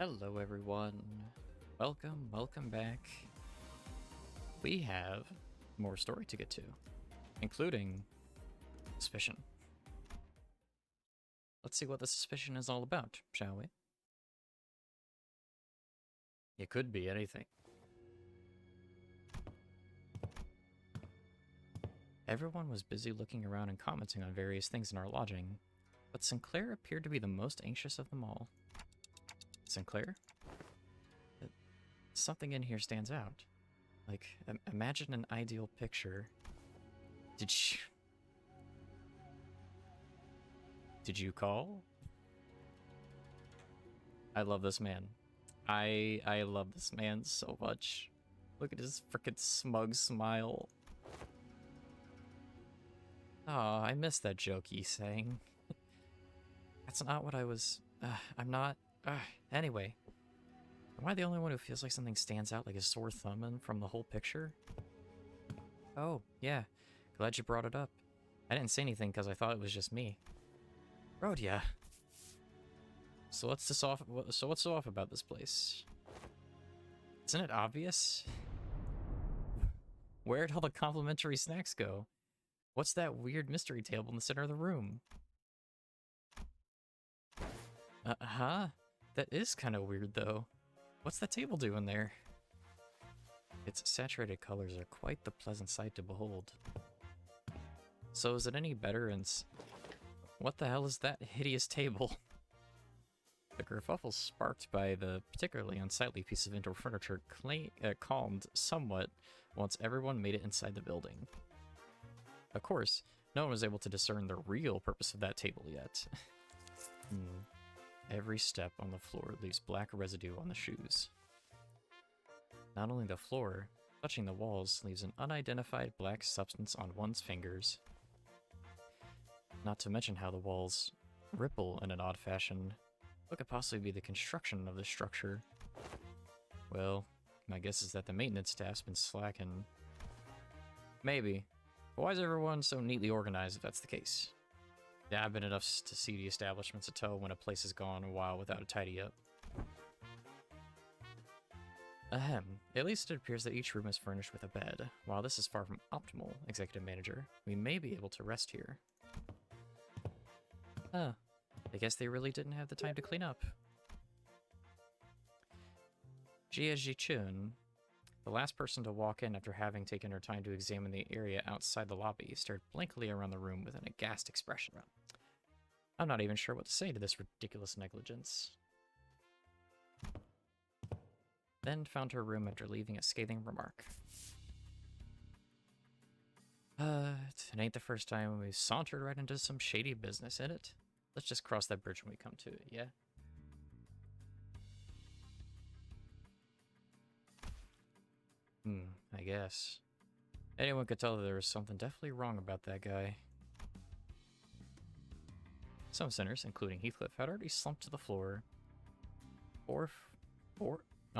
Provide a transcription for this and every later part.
Hello everyone. Welcome back. We have more story to get to, including suspicion. Let's see what the suspicion is all about, shall we? It could be anything. Everyone was busy looking around and commenting on various things in our lodging, but Sinclair appeared to be the most anxious of them all. Sinclair? Something in here stands out. Like, imagine an ideal picture. Did you call? I love this man. I love this man so much. Look at his frickin' smug smile. Oh, I missed that joke he's saying. That's not what I was... I'm not... Anyway. Am I the only one who feels like something stands out like a sore thumb from the whole picture? Oh, yeah. Glad you brought it up. I didn't say anything because I thought it was just me. Rhodia. So what's so off about this place? Isn't it obvious? Where'd all the complimentary snacks go? What's that weird mystery table in the center of the room? Huh? That is kind of weird, though. What's that table doing there? Its saturated colors are quite the pleasant sight to behold. So is it any better what the hell is that hideous table? The kerfuffle sparked by the particularly unsightly piece of indoor furniture calmed somewhat once everyone made it inside the building. Of course, no one was able to discern the real purpose of that table yet. Every step on the floor leaves black residue on the shoes. Not only the floor, touching the walls leaves an unidentified black substance on one's fingers. Not to mention how the walls ripple in an odd fashion. What could possibly be the construction of this structure? Well, my guess is that the maintenance staff's been slacking. Maybe. But why is everyone so neatly organized if that's the case? Yeah, I've been enough to see the establishments a toe when a place has gone a while without a tidy up. Ahem. At least it appears that each room is furnished with a bed. While this is far from optimal, Executive Manager, we may be able to rest here. Huh. I guess they really didn't have the time to clean up. Jia Ji-chun, the last person to walk in after having taken her time to examine the area outside the lobby, stared blankly around the room with an aghast expression. I'm not even sure what to say to this ridiculous negligence. Then found her room after leaving a scathing remark. It ain't the first time we've sauntered right into some shady business, in it? Let's just cross that bridge when we come to it, yeah? I guess. Anyone could tell that there was something definitely wrong about that guy. Some sinners, including Heathcliff, had already slumped to the floor. Oh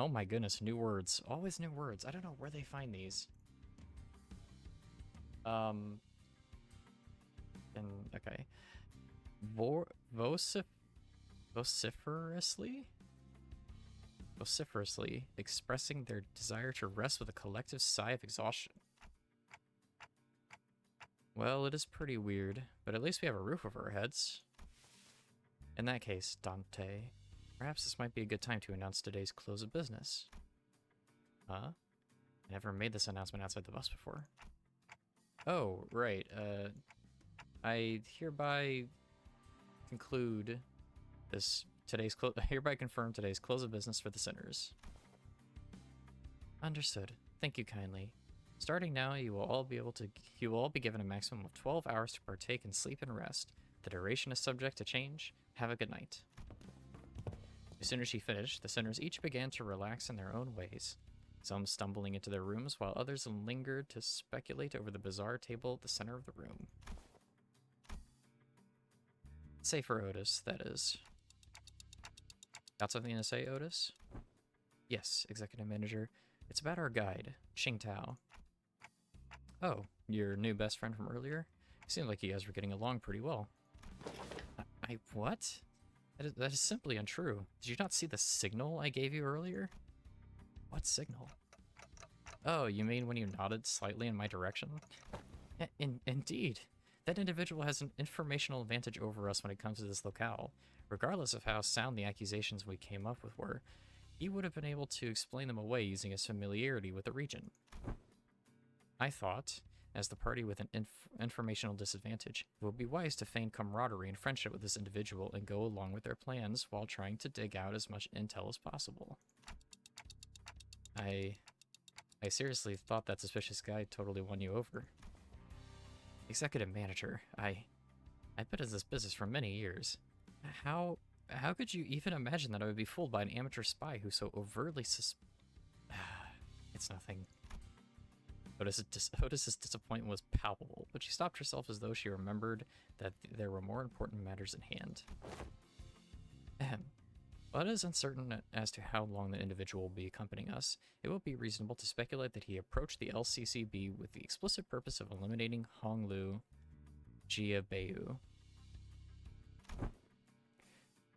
my goodness, new words. Always new words. I don't know where they find these. Okay. Vociferously expressing their desire to rest with a collective sigh of exhaustion. Well, it is pretty weird, but at least we have a roof over our heads. In that case, Dante, perhaps this might be a good time to announce today's close of business. Huh? I never made this announcement outside the bus before. Oh, right, I hereby conclude hereby confirm today's close of business for the sinners. Understood. Thank you kindly. Starting now, you will all be given a maximum of 12 hours to partake in sleep and rest. The duration is subject to change. Have a good night. As soon as she finished, the sinners each began to relax in their own ways, some stumbling into their rooms while others lingered to speculate over the bizarre table at the center of the room. Say for Otis, that is. Got something to say, Otis? Yes, Executive Manager. It's about our guide, Qingtao. Oh, your new best friend from earlier? Seemed like you guys were getting along pretty well. What? That is simply untrue. Did you not see the signal I gave you earlier? What signal? Oh, you mean when you nodded slightly in my direction? Indeed. That individual has an informational advantage over us when it comes to this locale. Regardless of how sound the accusations we came up with were, he would have been able to explain them away using his familiarity with the region. I thought, as the party with an informational disadvantage, it would be wise to feign camaraderie and friendship with this individual and go along with their plans while trying to dig out as much intel as possible. I seriously thought that suspicious guy totally won you over. Executive manager, I've been in this business for many years. How could you even imagine that I would be fooled by an amateur spy who so overtly It's nothing. Otis's disappointment was palpable, but she stopped herself as though she remembered that there were more important matters in hand. Ahem. While it is uncertain as to how long the individual will be accompanying us, it will be reasonable to speculate that he approached the LCCB with the explicit purpose of eliminating Honglu Jiabeu.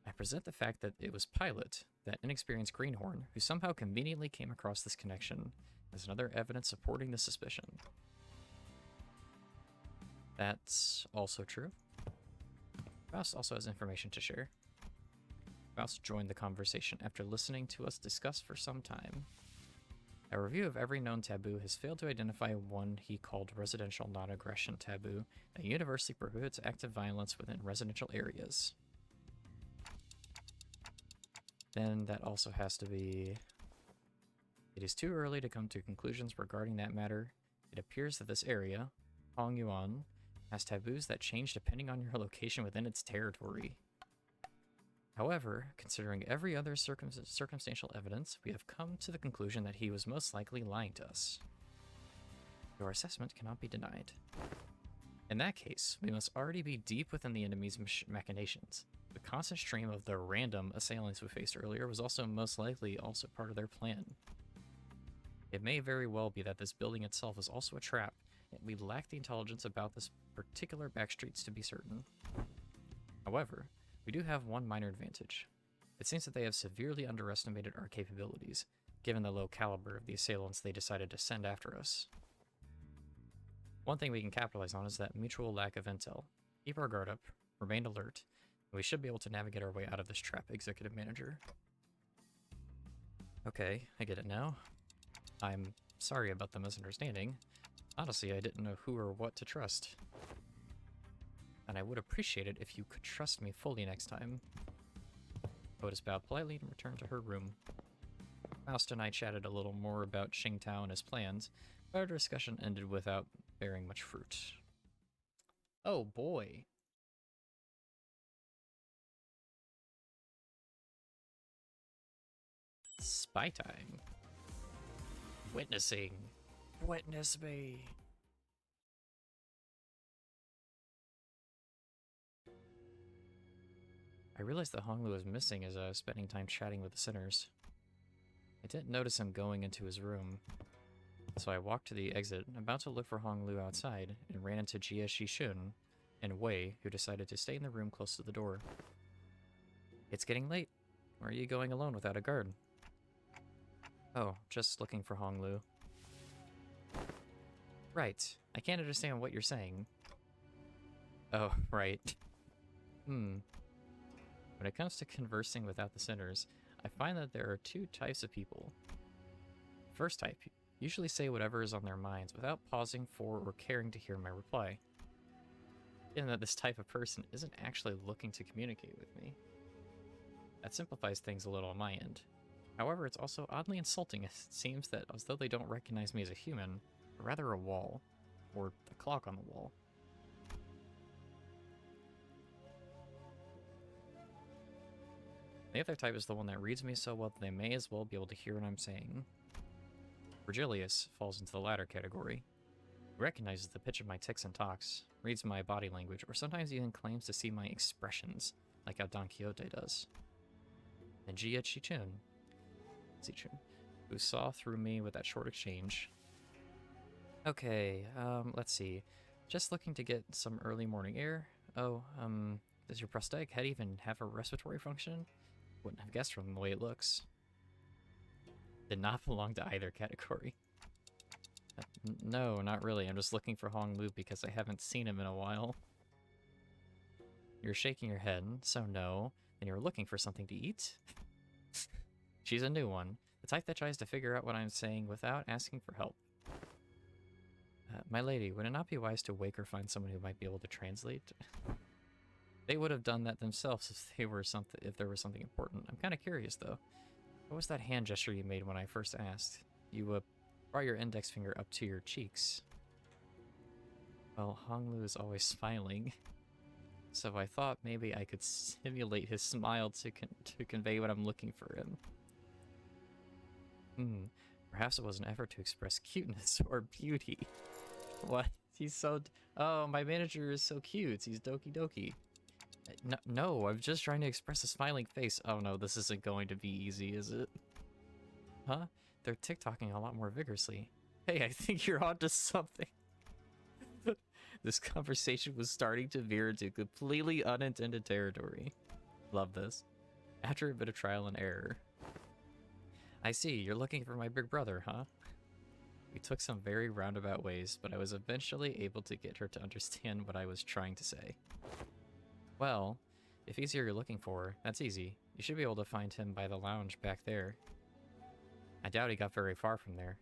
I present the fact that it was Pilot, that inexperienced greenhorn, who somehow conveniently came across this connection, as another evidence supporting the suspicion. That's also true. Faust also has information to share. Faust joined the conversation after listening to us discuss for some time. A review of every known taboo has failed to identify one he called residential non-aggression taboo that universally prohibits active violence within residential areas. Then that also has to be... It is too early to come to conclusions regarding that matter. It appears that this area, Hongyuan, has taboos that change depending on your location within its territory. However, considering every other circumstantial evidence, we have come to the conclusion that he was most likely lying to us. Your assessment cannot be denied. In that case, we must already be deep within the enemy's machinations. The constant stream of the random assailants we faced earlier was also most likely also part of their plan. It may very well be that this building itself is also a trap, and we lack the intelligence about this particular backstreets to be certain. However, we do have one minor advantage. It seems that they have severely underestimated our capabilities, given the low caliber of the assailants they decided to send after us. One thing we can capitalize on is that mutual lack of intel. Keep our guard up, remain alert, and we should be able to navigate our way out of this trap, Executive Manager. Okay, I get it now. I'm sorry about the misunderstanding. Honestly, I didn't know who or what to trust. And I would appreciate it if you could trust me fully next time. Otis bowed politely and returned to her room. Faust and I chatted a little more about Qingtao and his plans, but our discussion ended without bearing much fruit. Oh boy. Spy time. Witnessing. Witness me. I realized that Honglu was missing as I was spending time chatting with the sinners. I didn't notice him going into his room, so I walked to the exit, about to look for Honglu outside, and ran into Jia Shishun and Wei, who decided to stay in the room close to the door. It's getting late. Where are you going alone without a guard? Oh, just looking for Honglu. Right. I can't understand what you're saying. Oh, right. When it comes to conversing without the sinners, I find that there are two types of people. First type usually say whatever is on their minds without pausing for or caring to hear my reply. Given that this type of person isn't actually looking to communicate with me. That simplifies things a little on my end. However, it's also oddly insulting as it seems that as though they don't recognize me as a human, but rather a wall, or a clock on the wall. The other type is the one that reads me so well that they may as well be able to hear what I'm saying. Virgilius falls into the latter category. He recognizes the pitch of my tics and talks, reads my body language, or sometimes even claims to see my expressions, like how Don Quixote does. And Jia Zichun, who saw through me with that short exchange. Okay, let's see. Just looking to get some early morning air. Oh, Does your prosthetic head even have a respiratory function? Wouldn't have guessed from the way it looks. Did not belong to either category. No, not really. I'm just looking for Hong Lu because I haven't seen him in a while. You're shaking your head, so no. And you're looking for something to eat? She's a new one. The type that tries to figure out what I'm saying without asking for help. My lady, would it not be wise to wake or find someone who might be able to translate? They would have done that themselves if there was something important. I'm kind of curious, though. What was that hand gesture you made when I first asked? You brought your index finger up to your cheeks. Well, Hong Lu is always smiling, so I thought maybe I could simulate his smile to convey what I'm looking for him. Perhaps it was an effort to express cuteness or beauty. What? He's so... Oh, my manager is so cute. He's Doki Doki. No, I'm just trying to express a smiling face. Oh no, this isn't going to be easy, is it? Huh? They're TikToking a lot more vigorously. Hey, I think you're onto something. This conversation was starting to veer into completely unintended territory. Love this. After a bit of trial and error. I see, you're looking for my big brother, huh? We took some very roundabout ways, but I was eventually able to get her to understand what I was trying to say. Well, if he's here you're looking for, that's easy. You should be able to find him by the lounge back there. I doubt he got very far from there.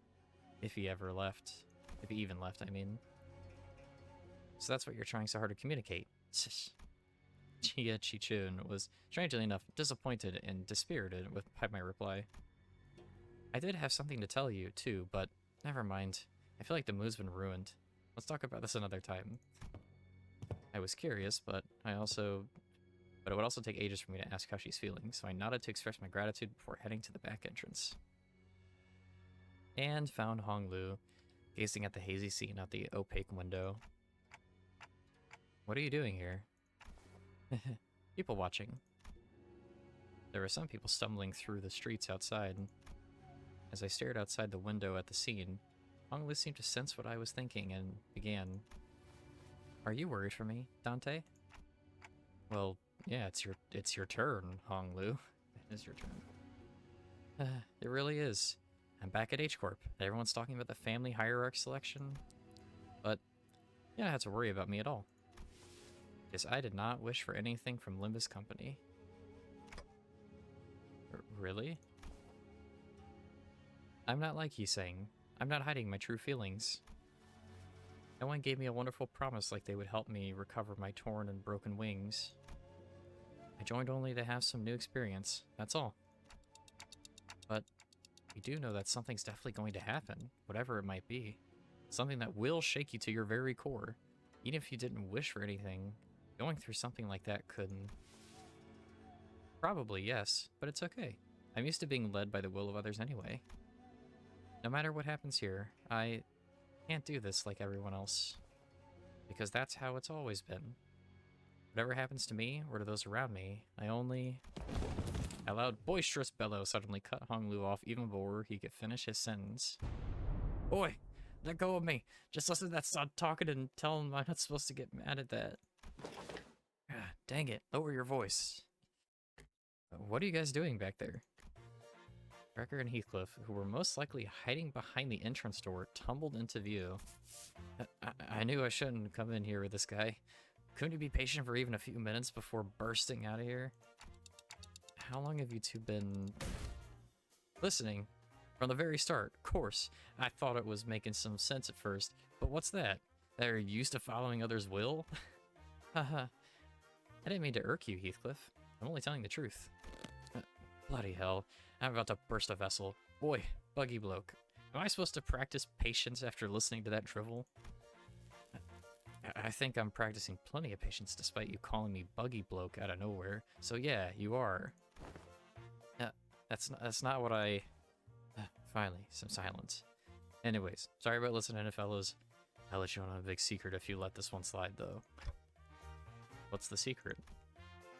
If he ever left. If he even left, I mean. So that's what you're trying so hard to communicate. Chia Chi-chun was, strangely enough, disappointed and dispirited by my reply. I did have something to tell you, too, but never mind. I feel like the mood's been ruined. Let's talk about this another time. I was curious, but it would also take ages for me to ask how she's feeling, so I nodded to express my gratitude before heading to the back entrance. And found Hong Lu, gazing at the hazy scene out the opaque window. What are you doing here? People watching. There were some people stumbling through the streets outside. As I stared outside the window at the scene, Hong Lu seemed to sense what I was thinking and began. Are you worried for me, Dante? Well, yeah, it's your turn, Hong Lu. It is your turn. It really is. I'm back at H-Corp. Everyone's talking about the family hierarchy selection. But you don't have to worry about me at all. Because I did not wish for anything from Limbus Company. Really? I'm not like he's saying. I'm not hiding my true feelings. No one gave me a wonderful promise like they would help me recover my torn and broken wings. I joined only to have some new experience, that's all. But we do know that something's definitely going to happen, whatever it might be. Something that will shake you to your very core. Even if you didn't wish for anything, going through something like that could... Probably, yes, but it's okay. I'm used to being led by the will of others anyway. No matter what happens here, I can't do this like everyone else. Because that's how it's always been. Whatever happens to me, or to those around me, I only... A loud, boisterous bellow suddenly cut Hong Lu off even before he could finish his sentence. Boy, let go of me. Just listen to that son talking and tell him I'm not supposed to get mad at that. Dang it, lower your voice. What are you guys doing back there? Wrecker and Heathcliff, who were most likely hiding behind the entrance door, tumbled into view. I knew I shouldn't come in here with this guy. Couldn't you be patient for even a few minutes before bursting out of here? How long have you two been... listening? From the very start, of course. I thought it was making some sense at first, but what's that? They're used to following others' will? Haha. I didn't mean to irk you, Heathcliff. I'm only telling the truth. Bloody hell. I'm about to burst a vessel. Boy, buggy bloke. Am I supposed to practice patience after listening to that drivel? I think I'm practicing plenty of patience despite you calling me buggy bloke out of nowhere. So yeah, you are. That's not what I... Finally, some silence. Anyways, sorry about listening to fellas. I'll let you on a big secret if you let this one slide, though. What's the secret?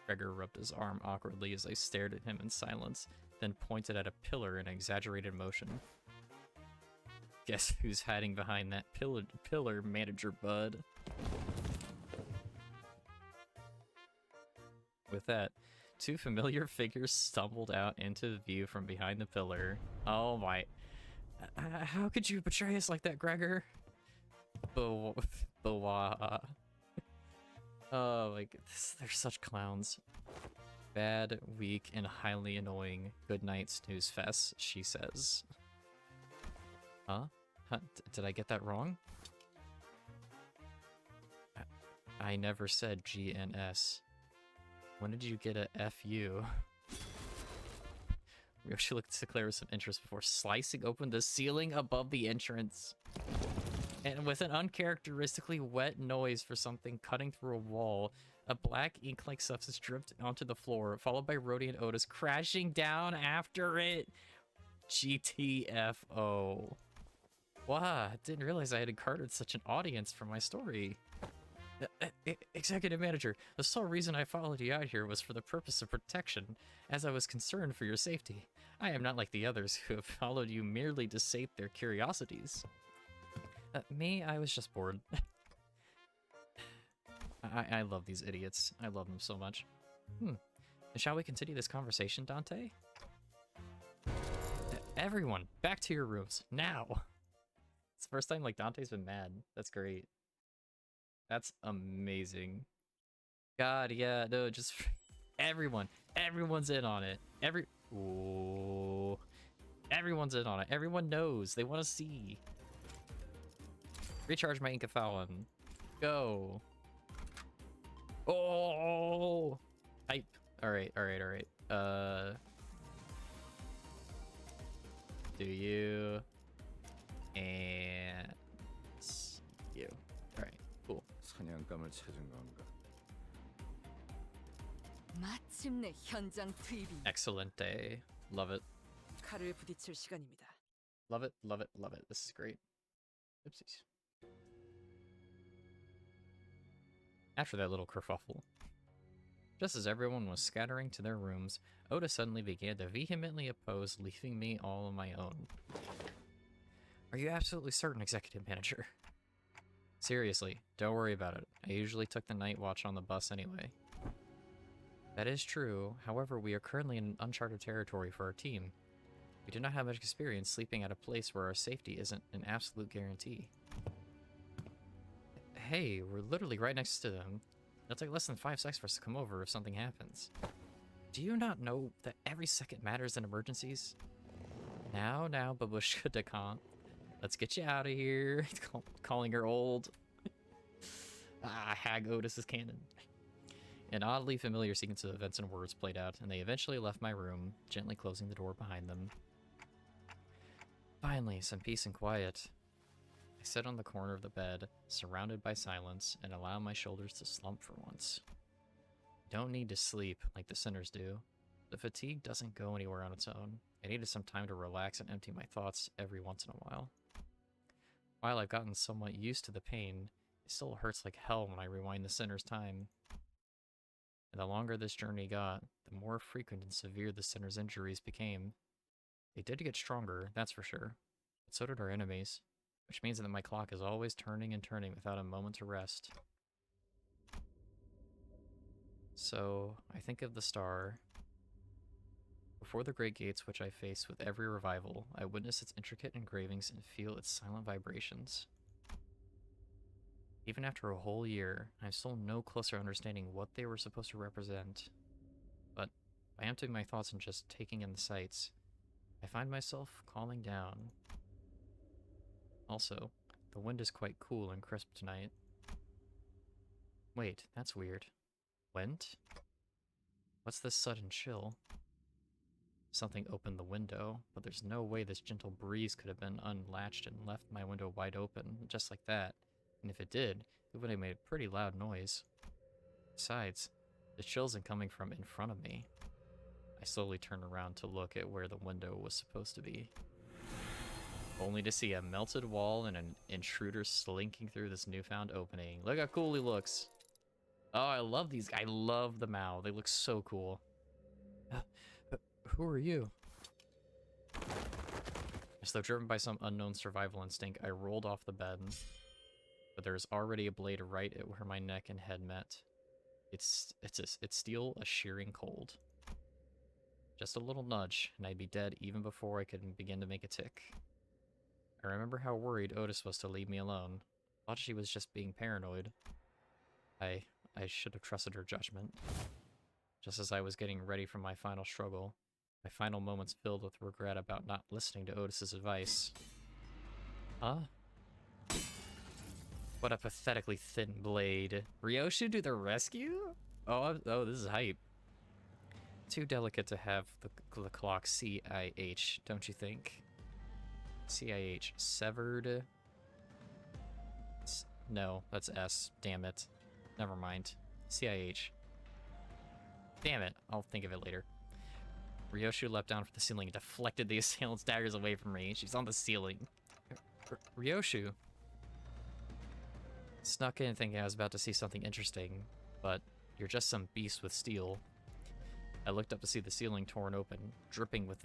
Gregor rubbed his arm awkwardly as I stared at him in silence, then pointed at a pillar in exaggerated motion. Guess who's hiding behind that pillar, Manager Bud? With that, two familiar figures stumbled out into view from behind the pillar. Oh my... how could you betray us like that, Gregor? Boa. Oh, like, they're such clowns. Bad, weak, and highly annoying. Good night, snooze fest, she says. Huh? Did I get that wrong? I never said GNS. When did you get a FU? Ryoshi looked to Claire with some interest before slicing open the ceiling above the entrance. And with an uncharacteristically wet noise for something cutting through a wall, a black ink-like substance dripped onto the floor, followed by Rhodey and Otis crashing down after it. GTFO. Wow, I didn't realize I had garnered such an audience for my story. Executive Manager, the sole reason I followed you out here was for the purpose of protection, as I was concerned for your safety. I am not like the others who have followed you merely to sate their curiosities. Me, I was just bored. I love these idiots. I love them so much. Shall we continue this conversation, Dante? Everyone, back to your rooms, now! It's the first time, like, Dante's been mad. That's great. That's amazing. God, yeah, no, just... everyone's in on it. Ooh. Everyone's in on it. Everyone knows. They want to see. Recharge my Inkathalon. Go. Oh! Hype. Alright. Do you... And... you. Alright, cool. 사냥감을 찾은 건가? 마침내 현장 투입이. Excellent day. Love it. 칼을 부딪힐 시간입니다. Love it. This is great. Oopsies. After that little kerfuffle, just as everyone was scattering to their rooms, Oda suddenly began to vehemently oppose leaving me all on my own. Are you absolutely certain, Executive Manager? Seriously, don't worry about it. I usually took the night watch on the bus anyway. That is true. However, we are currently in uncharted territory for our team. We do not have much experience sleeping at a place where our safety isn't an absolute guarantee. Hey, we're literally right next to them. It'll take less than 5 seconds for us to come over if something happens. Do you not know that every second matters in emergencies? Now, Babushka Dekan. Let's get you out of here. He's calling her old. Hag Otis is canon. An oddly familiar sequence of events and words played out, and they eventually left my room, gently closing the door behind them. Finally, some peace and quiet. I sit on the corner of the bed, surrounded by silence, and allow my shoulders to slump for once. I don't need to sleep like the sinners do. The fatigue doesn't go anywhere on its own. I needed some time to relax and empty my thoughts every once in a while. While I've gotten somewhat used to the pain, it still hurts like hell when I rewind the sinner's time. And the longer this journey got, the more frequent and severe the sinner's injuries became. They did get stronger, that's for sure, but so did our enemies. Which means that my clock is always turning and turning without a moment to rest. So, I think of the star. Before the great gates which I face with every revival, I witness its intricate engravings and feel its silent vibrations. Even after a whole year, I'm still no closer understanding what they were supposed to represent. But by emptying my thoughts and just taking in the sights, I find myself calming down. Also, the wind is quite cool and crisp tonight. Wait, that's weird. Wind? What's this sudden chill? Something opened the window, but there's no way this gentle breeze could have been unlatched and left my window wide open, just like that. And if it did, it would have made a pretty loud noise. Besides, the chill isn't coming from in front of me. I slowly turn around to look at where the window was supposed to be, only to see a melted wall and an intruder slinking through this newfound opening. Look how cool he looks. Oh, I love these. I love the Mao. They look so cool. Who are you? As though driven by some unknown survival instinct, I rolled off the bed. But there is already a blade right at where my neck and head met. It's steel a shearing cold. Just a little nudge, and I'd be dead even before I could begin to make a tick. I remember how worried Otis was to leave me alone. Thought she was just being paranoid. I should have trusted her judgment. Just as I was getting ready for my final struggle, my final moments filled with regret about not listening to Otis's advice. Huh? What a pathetically thin blade. Ryoshu to the rescue? Oh, this is hype. Too delicate to have the clock CIH, don't you think? CIH. Severed. No, that's S. Damn it. Never mind. CIH. Damn it. I'll think of it later. Ryoshu leapt down from the ceiling and deflected the assailant's daggers away from me. She's on the ceiling. Ryoshu snuck in thinking I was about to see something interesting, but you're just some beast with steel. I looked up to see the ceiling torn open, dripping with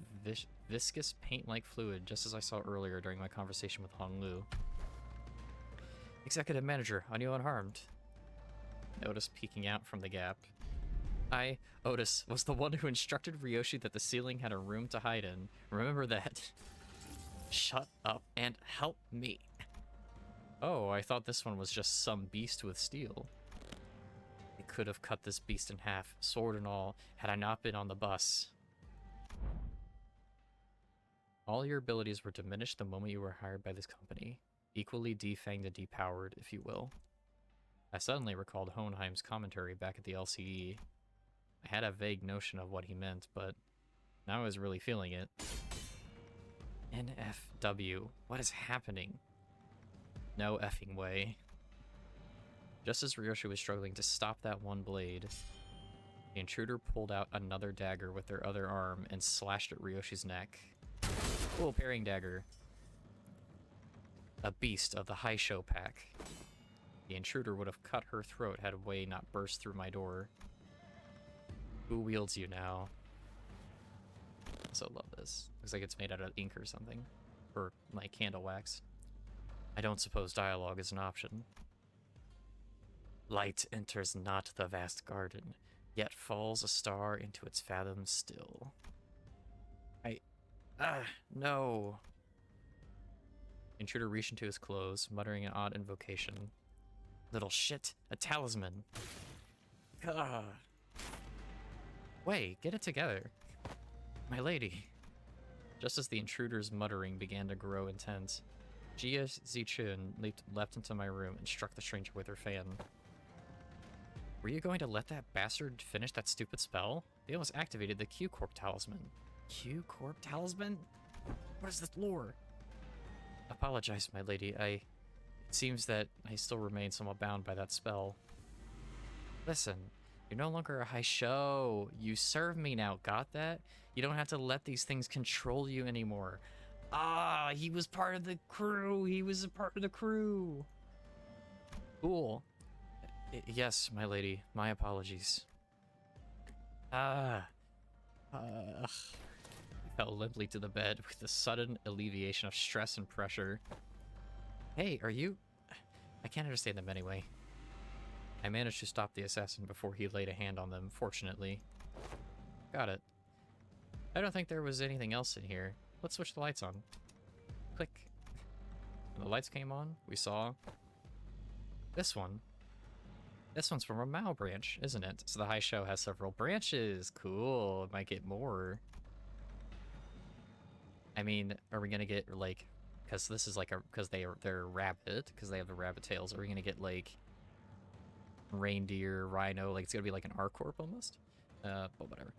viscous paint-like fluid, just as I saw earlier during my conversation with Honglu. Executive Manager, on you unharmed. Otis peeking out from the gap. I, Otis, was the one who instructed Ryoshu that the ceiling had a room to hide in. Remember that. Shut up and help me. Oh, I thought this one was just some beast with steel. I could have cut this beast in half, sword and all, had I not been on the bus. All your abilities were diminished the moment you were hired by this company. Equally defanged and depowered, if you will. I suddenly recalled Hohenheim's commentary back at the LCE. I had a vague notion of what he meant, but now I was really feeling it. NFW. What is happening? No effing way. Just as Ryoshu was struggling to stop that one blade, the intruder pulled out another dagger with their other arm and slashed at Ryoshi's neck. Cool parrying dagger. A beast of the high show pack. The intruder would have cut her throat had Wei not burst through my door. Who wields you now? So love this. Looks like it's made out of ink or something. Or like candle wax. I don't suppose dialogue is an option. Light enters not the vast garden, yet falls a star into its fathoms still. No. Intruder reached into his clothes, muttering an odd invocation. Little shit, a talisman. Gah. Wait, get it together. My lady. Just as the intruder's muttering began to grow intense, Jia Zichun leapt into my room and struck the stranger with her fan. Were you going to let that bastard finish that stupid spell? They almost activated the Q-Corp talisman. Q-Corp talisman? What is this lore? Apologize, my lady. It seems that I still remain somewhat bound by that spell. Listen, you're no longer a high show. You serve me now, got that? You don't have to let these things control you anymore. Ah, he was part of the crew. He was a part of the crew. Cool. Yes, my lady. My apologies. He fell limply to the bed with a sudden alleviation of stress and pressure. Hey, are you... I can't understand them anyway. I managed to stop the assassin before he laid a hand on them, fortunately. Got it. I don't think there was anything else in here. Let's switch the lights on. Click. When the lights came on, we saw... this one. This one's from a Mao branch, isn't it? So the high show has several branches. Cool. It might get more. I mean, are we gonna get, like... because this is like a... because they're rabbit. Because they have the rabbit tails. Are we gonna get, like... reindeer, rhino? Like, it's gonna be like an R-Corp almost? But whatever.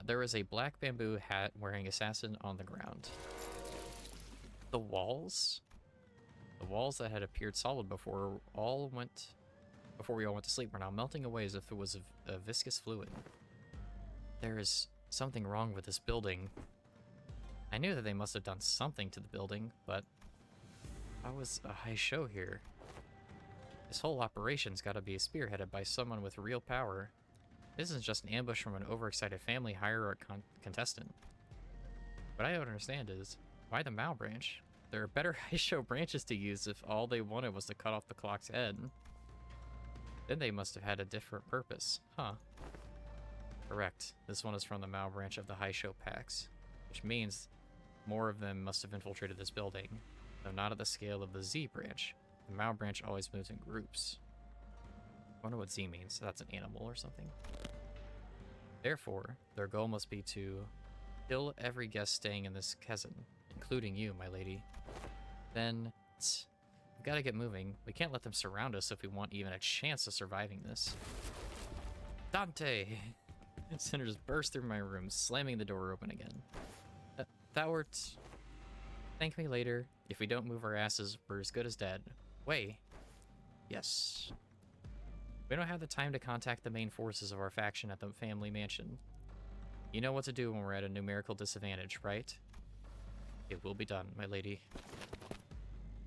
There is a black bamboo hat wearing assassin on the ground. The walls that had appeared solid before we all went to sleep are now melting away as if it was a viscous fluid. There is something wrong with this building. I knew that they must have done something to the building, but how was a high show here? This whole operation's gotta be spearheaded by someone with real power. This isn't just an ambush from an overexcited family hierarch contestant. What I don't understand is, why the Mao branch? There are better high show branches to use if all they wanted was to cut off the clock's head. Then they must have had a different purpose, huh? Correct. This one is from the Mao branch of the Haisho Pax, which means more of them must have infiltrated this building, though not at the scale of the Z branch. The Mao branch always moves in groups. I wonder what Z means. That's an animal or something. Therefore, their goal must be to kill every guest staying in this Kezan, including you, my lady. Then, we've got to get moving. We can't let them surround us if we want even a chance of surviving this. Dante! Sinner just burst through my room, slamming the door open again. Thou'rt. Thank me later. If we don't move our asses, we're as good as dead. Way. Yes. We don't have the time to contact the main forces of our faction at the family mansion. You know what to do when we're at a numerical disadvantage, right? It will be done, my lady.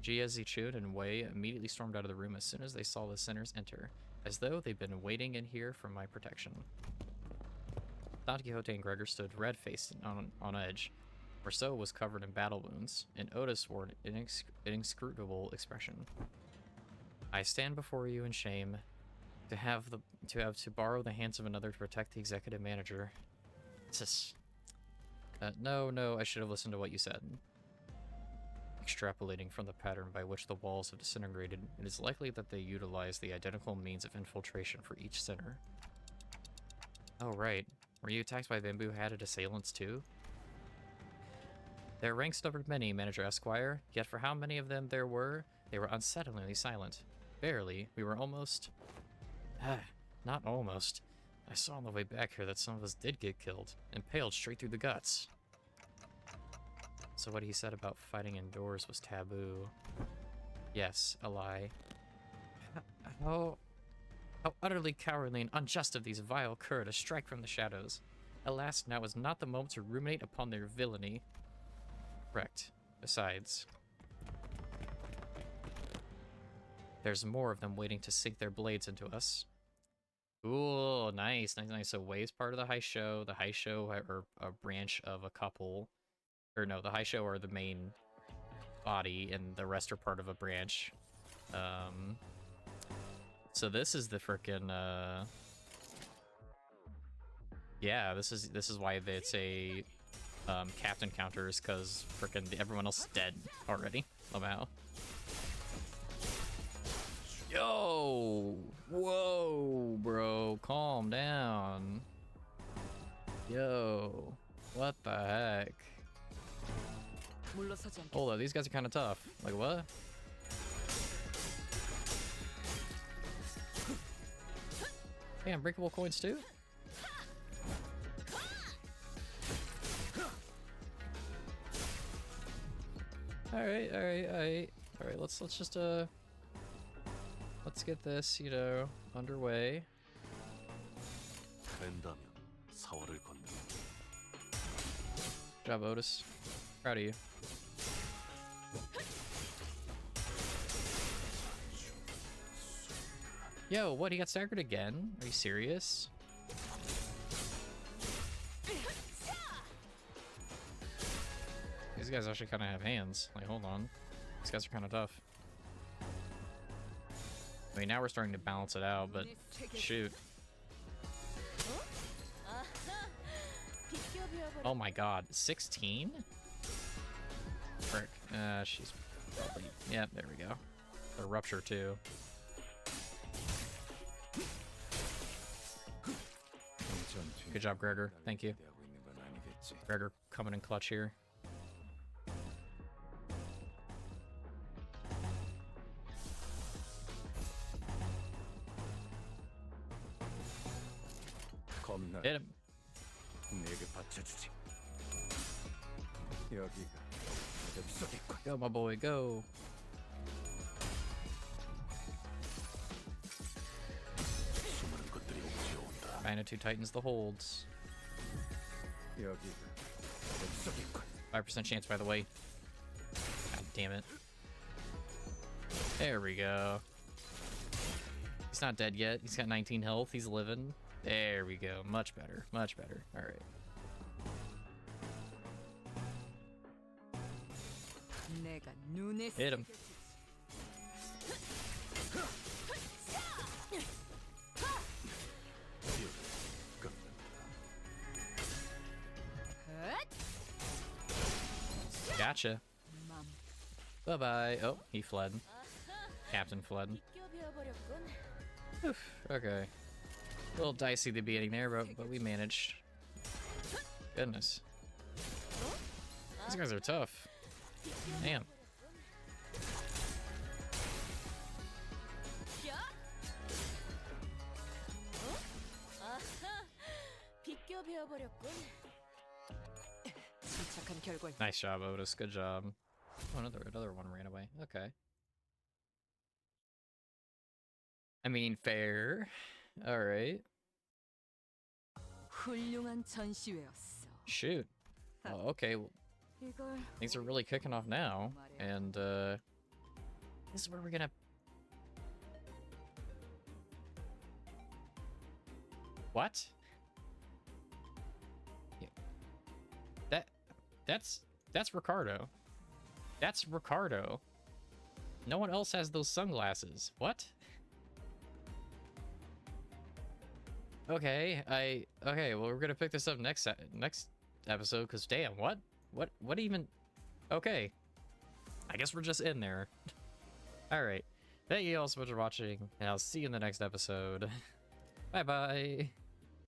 Jia, Zichun, and Wei immediately stormed out of the room as soon as they saw the sinners enter, as though they'd been waiting in here for my protection. Don Quixote and Gregor stood red-faced and on edge. Marceau was covered in battle wounds, and Otis wore an inscrutable expression. I stand before you in shame, to have to borrow the hands of another to protect the executive manager. No, I should have listened to what you said. Extrapolating from the pattern by which the walls have disintegrated, it is likely that they utilize the identical means of infiltration for each sinner. Oh, right. Were you attacked by bamboo-hatted assailants, too? Their ranks numbered many, Manager Esquire, yet for how many of them there were, they were unsettlingly silent. Barely. We were almost... not almost. I saw on the way back here that some of us did get killed, impaled straight through the guts. So what he said about fighting indoors was taboo. Yes, a lie. How utterly cowardly and unjust of these vile cur to strike from the shadows. Alas, now is not the moment to ruminate upon their villainy. Correct. Besides, there's more of them waiting to sink their blades into us. Ooh, nice. So Wei's part of the Haisho. The Haisho are a branch of a couple. Or no, the Haisho are the main body, and the rest are part of a branch. So this is the frickin', yeah, this is why it's a, captain counters, because frickin' everyone else is dead already, somehow. Yo! Whoa, bro, calm down. Yo, what the heck? Hold up, these guys are kind of tough. Like, what? Hey, unbreakable coins too? Alright, let's just let's get this, you know, underway. Good job, Otis. Proud of you. Yo, what, he got staggered again? Are you serious? These guys actually kind of have hands. Like, hold on. These guys are kind of tough. I mean, now we're starting to balance it out, but shoot. Oh my god, 16? Frick. She's probably... Yeah, there we go. A rupture, too. Good job, Gregor. Thank you. Gregor coming in clutch here. Hit him. Go, my boy, go. Magnitude tightens the holds. 5% chance, by the way. God damn it. There we go. He's not dead yet. He's got 19 health. He's living. There we go. Much better. Much better. All right. Hit him. Gotcha. 맘. Bye-bye. Oh, he fled. Captain fled. Oof, okay. A little dicey at the beginning there, but we managed. Goodness. These guys are tough. Damn. 침착한 결과. Nice job, Otis. Good job. Oh, another one ran away. Okay. I mean, fair. All right. 훌륭한 전시회였어. Shoot. Oh, okay. Well, 이걸 things are really kicking off now, and this is where we're gonna. What? Yeah. That's Ricardo. That's Ricardo. No one else has those sunglasses. What? Okay, okay. Well, we're gonna pick this up next episode. Cause damn, what even? Okay, I guess we're just in there. All right. Thank you all so much for watching, and I'll see you in the next episode. Bye bye.